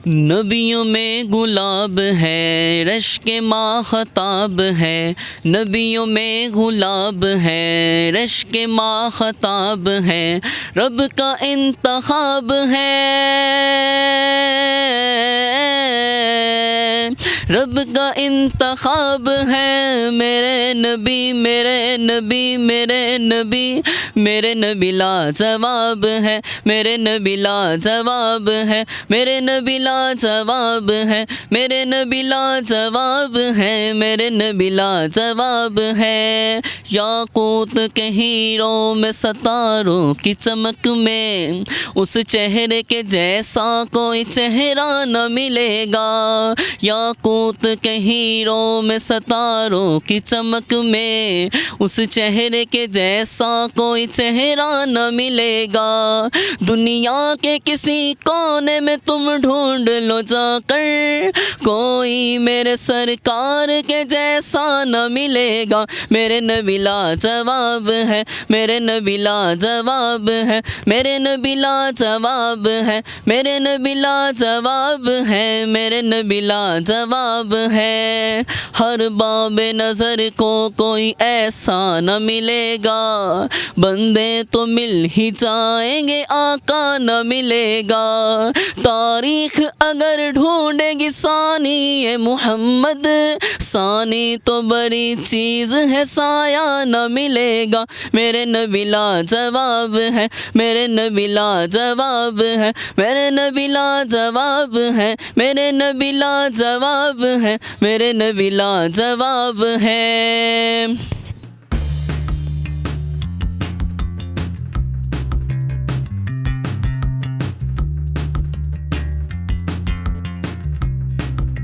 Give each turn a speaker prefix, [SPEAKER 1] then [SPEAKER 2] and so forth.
[SPEAKER 1] नबियों में गुलाब है, रश्क-ए माख़ताब है। नबियों में गुलाब है, रश्क-ए माख़ताब है। रब का इंतखाब है, रब का इंतखाब है। मेरे नबी मेरे नबी मेरे नबी, मेरे नबी लाजवाब है। मेरे नबी लाजवाब है, मेरे नबी लाजवाब है। मेरे नबी लाजवाब है, मेरे नबी लाजवाब है। याकूत के हीरों में सितारों की चमक में, उस चेहरे के जैसा कोई चेहरा न मिलेगा। याकूत के हीरों में सितारों की चमक में, उस चेहरे के जैसा कोई चेहरा न मिलेगा। दुनिया के किसी कोने में तुम ढूंढ लो जाकर, कोई मेरे सरकार के जैसा न मिलेगा। मेरे नबी लाजवाब है, मेरे नबी लाजवाब है। मेरे नबी लाजवाब है, मेरे नबी लाजवाब है। मेरे नबी लाजवाब है। हर बाब नज़र को कोई ऐसा न मिलेगा, बंदे तो मिल ही जाएंगे, आका न मिलेगा। तारीख अगर ढूंढेगी सानी ये मोहम्मद, सानी तो बड़ी चीज़ है, साया न मिलेगा। मेरे नबी लाजवाब है, मेरे नबी लाजवाब है। मेरे नबी लाजवाब है, मेरे नबी लाजवाब है। मेरे नबी लाजवाब है।